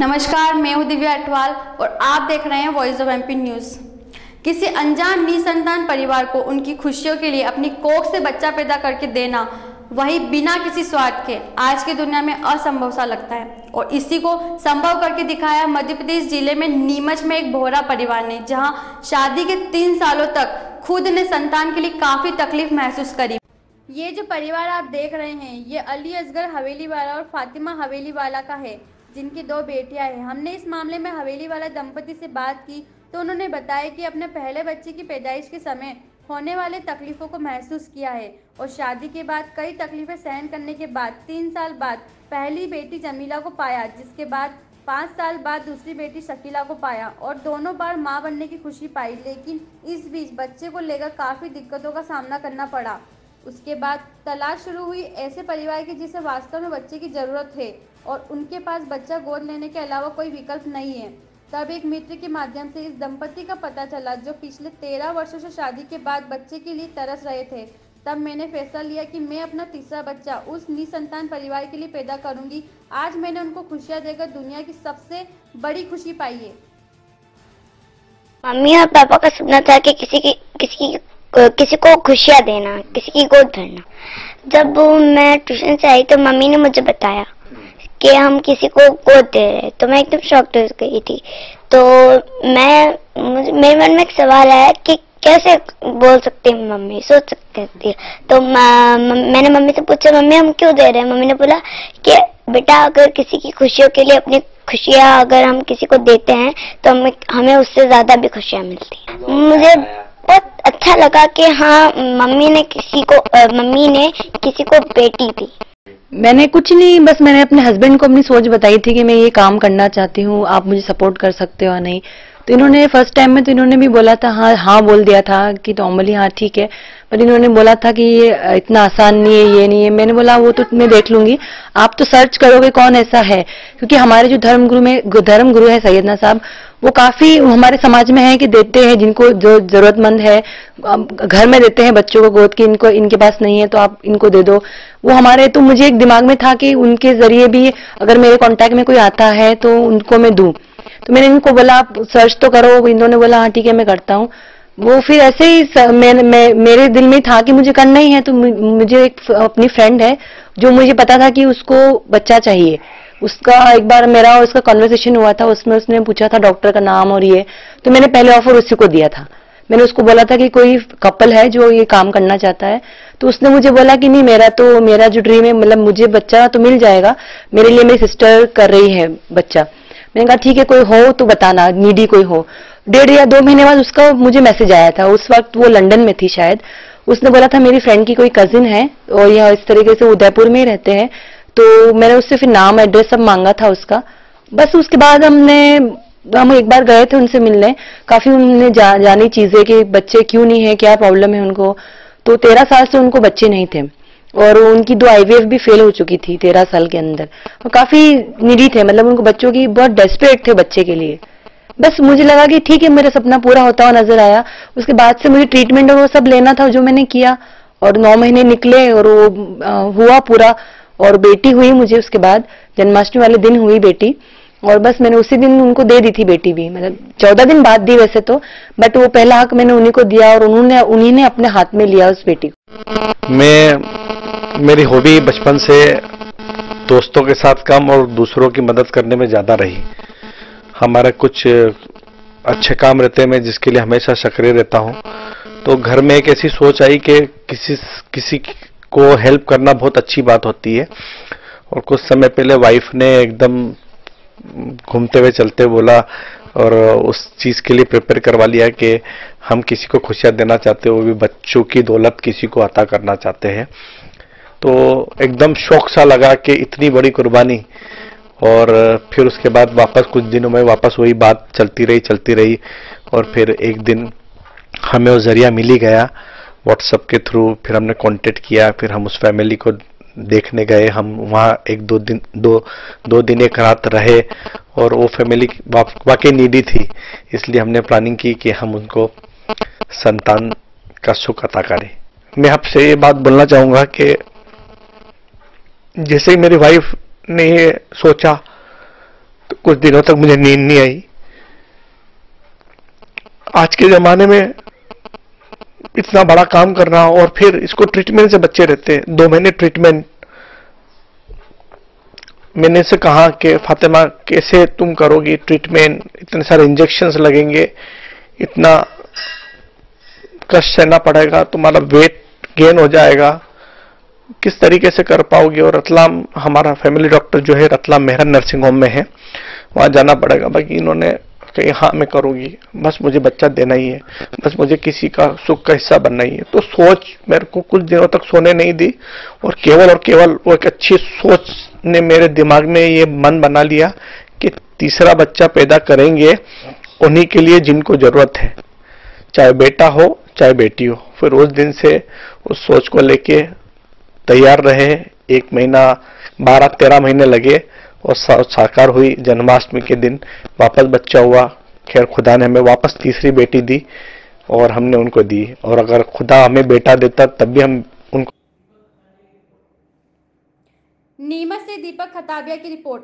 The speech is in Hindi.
नमस्कार, मैं हूं दिव्या अटवाल और आप देख रहे हैं वॉइस ऑफ एमपी न्यूज़। किसी अनजान निसंतान परिवार को उनकी खुशियों के लिए अपनी कोख से बच्चा पैदा करके देना, वही बिना किसी स्वार्थ के, आज की दुनिया में असंभव सा लगता है। और इसी को संभव करके दिखाया मध्य प्रदेश जिले में नीमच में एक बोहरा परिवार ने, जहां शादी के 3 सालों तक खुद ने संतान के लिए काफ़ी तकलीफ महसूस करी। ये जो परिवार आप देख रहे हैं, ये अली असगर हवेली वाला और फातिमा हवेली वाला का है, जिनकी 2 बेटियां हैं। हमने इस मामले में हवेली वाला दंपति से बात की तो उन्होंने बताया कि अपने पहले बच्चे की पैदाइश के समय होने वाले तकलीफ़ों को महसूस किया है और शादी के बाद कई तकलीफ़ें सहन करने के बाद 3 साल बाद पहली बेटी जमीला को पाया, जिसके बाद 5 साल बाद दूसरी बेटी शकीला को पाया और दोनों बार मां बनने की खुशी पाई। लेकिन इस बीच बच्चे को लेकर काफ़ी दिक्कतों का सामना करना पड़ा। उसके बाद तलाश शुरू हुई ऐसे परिवार की जिसे वास्तव में बच्चे की ज़रूरत है और उनके पास बच्चा गोद लेने के अलावा कोई विकल्प नहीं है। तब एक मित्र के माध्यम से इस दंपति का पता चला, जो पिछले 13 वर्षों से शादी के बाद बच्चे के लिए तरस रहे थे। तब मैंने फैसला लिया कि मैं अपना तीसरा बच्चा उस निसंतान परिवार के लिए पैदा करूंगी। आज मैंने उनको खुशियां देकर दुनिया की सबसे बड़ी खुशी पाई है। मम्मी और पापा का सपना था कि किसी को खुशियां देना, किसी की गोद भरना। जब मैं ट्यूशन से आई तो मम्मी ने मुझे बताया कि हम किसी को गोद दे रहे हैं, तो मैं एकदम शॉक्ड हो गई थी। तो मेरे मन में एक सवाल आया कि कैसे बोल सकती है मम्मी, सोच सकती है। तो मैंने मम्मी से पूछा, मम्मी हम क्यों दे रहे हैं? मम्मी ने बोला कि बेटा, अगर किसी की खुशियों के लिए अपनी खुशियाँ अगर हम किसी को देते हैं तो हमें उससे ज्यादा भी खुशियाँ मिलती हैं। मुझे बहुत अच्छा लगा कि हाँ, मम्मी ने किसी को बेटी दी। मैंने कुछ नहीं, बस मैंने अपने हस्बैंड को अपनी सोच बताई थी कि मैं ये काम करना चाहती हूँ, आप मुझे सपोर्ट कर सकते हो या नहीं। तो इन्होंने फर्स्ट टाइम में तो इन्होंने भी बोला था, हाँ बोल दिया था कि नॉर्मली हाँ ठीक है, पर इन्होंने बोला था कि ये इतना आसान नहीं है, ये नहीं है। मैंने बोला वो तो मैं देख लूंगी, आप तो सर्च करोगे कौन ऐसा है, क्योंकि हमारे जो धर्मगुरु है सैयदना साहब, वो काफी हमारे समाज में है कि देते हैं जिनको जो जरूरतमंद है, घर में देते हैं बच्चों को गोद की, इनके पास नहीं है तो आप इनको दे दो। वो हमारे, तो मुझे एक दिमाग में था कि उनके जरिए भी अगर मेरे कांटेक्ट में कोई आता है तो उनको मैं दूं। तो मैंने इनको बोला आप सर्च तो करो। इन्होंने बोला हाँ ठीक है मैं करता हूँ। वो फिर ऐसे ही मेरे दिल में था कि मुझे करना ही है। तो मुझे एक अपनी फ्रेंड है जो मुझे पता था कि उसको बच्चा चाहिए। उसका एक बार मेरा और उसका कॉन्वर्सेशन हुआ था, उसमें उसने पूछा था डॉक्टर का नाम और ये, तो मैंने पहले ऑफर उसी को दिया था। मैंने उसको बोला था कि कोई कपल है जो ये काम करना चाहता है, तो उसने मुझे बोला कि नहीं, मेरा जो ड्रीम है, मतलब मुझे बच्चा तो मिल जाएगा, मेरे लिए मेरी सिस्टर कर रही है बच्चा। मैंने कहा ठीक है, कोई हो तो बताना, नीडी कोई हो। 1.5 या 2 महीने बाद उसका मुझे मैसेज आया था। उस वक्त वो लंदन में थी शायद। उसने बोला था मेरी फ्रेंड की कोई कजिन है और यह इस तरीके से उदयपुर में ही रहते हैं। तो मैंने उससे फिर नाम एड्रेस सब मांगा था उसका। बस उसके बाद हम एक बार गए थे उनसे मिलने। काफी उन्होंने जानी चीजें कि बच्चे क्यों नहीं है, क्या प्रॉब्लम है उनको। तो 13 साल से उनको बच्चे नहीं थे और उनकी 2 IVF भी फेल हो चुकी थी 13 साल के अंदर। और काफी निडी थे, मतलब उनको बच्चों की बहुत डेस्परेट थे बच्चे के लिए। बस मुझे लगा कि ठीक है, मेरा सपना पूरा होता हुआ नजर आया। उसके बाद से मुझे ट्रीटमेंट और वो सब लेना था, जो मैंने किया, और 9 महीने निकले और वो हुआ पूरा। और बेटी हुई मुझे उसके बाद, जन्माष्टमी वाले दिन हुई बेटी। और बस मैंने उसी दिन उनको दे दी थी बेटी भी, मतलब 14 दिन बाद दी वैसे तो, बट वो पहला हक मैंने उन्हीं को दिया और उन्हीं ने अपने हाथ में लिया उस बेटी को। मेरी हॉबी बचपन से दोस्तों के साथ कम और दूसरों की मदद करने में ज्यादा रही। हमारे कुछ अच्छे काम रहते हैं, मैं जिसके लिए हमेशा सक्रिय रहता हूँ। तो घर में एक ऐसी सोच आई कि किसी को हेल्प करना बहुत अच्छी बात होती है। और कुछ समय पहले वाइफ ने एकदम घूमते हुए चलते बोला और उस चीज के लिए प्रिपेयर करवा लिया कि हम किसी को खुशियां देना चाहते हैं, वो भी बच्चों की दौलत किसी को अता करना चाहते हैं। तो एकदम शौक सा लगा कि इतनी बड़ी कुर्बानी। और फिर उसके बाद वापस कुछ दिनों में वापस वही बात चलती रही और फिर एक दिन हमें वो जरिया मिल ही गया व्हाट्सएप के थ्रू। फिर हमने कांटेक्ट किया, फिर हम उस फैमिली को देखने गए। हम वहाँ 2 दिन 1 रात रहे और वो फैमिली वाकई नीडी थी, इसलिए हमने प्लानिंग की कि हम उनको संतान का सुख अता करें। मैं आपसे ये बात बोलना चाहूंगा कि जैसे ही मेरी वाइफ ने ये सोचा तो कुछ दिनों तक मुझे नींद नहीं आई। आज के जमाने में इतना बड़ा काम करना और फिर इसको ट्रीटमेंट से बच्चे रहते हैं, 2 महीने ट्रीटमेंट। मैंने से कहा कि फातिमा कैसे तुम करोगी ट्रीटमेंट, इतने सारे इंजेक्शंस लगेंगे, इतना कष्ट सहना पड़ेगा, तुम्हारा वेट गेन हो जाएगा, किस तरीके से कर पाओगे। और रतलाम हमारा फैमिली डॉक्टर जो है रतलाम मेहरन नर्सिंग होम में है, वहां जाना पड़ेगा। बाकी इन्होंने कही हाँ मैं करूंगी, बस मुझे बच्चा देना ही है, बस मुझे किसी का सुख का हिस्सा बनना ही है। तो सोच मेरे को कुछ दिनों तक सोने नहीं दी और केवल वो एक अच्छी सोच ने मेरे दिमाग में ये मन बना लिया कि तीसरा बच्चा पैदा करेंगे उन्हीं के लिए जिनको जरूरत है, चाहे बेटा हो चाहे बेटी हो। फिर उस दिन से उस सोच को लेके तैयार रहे। 1 महीना 12-13 महीने लगे और साकार हुई। जन्माष्टमी के दिन वापस बच्चा हुआ। खैर खुदा ने हमें वापस तीसरी बेटी दी और हमने उनको दी, और अगर खुदा हमें बेटा देता तब भी हम उनको। नीमच से दीपक खताबिया की रिपोर्ट।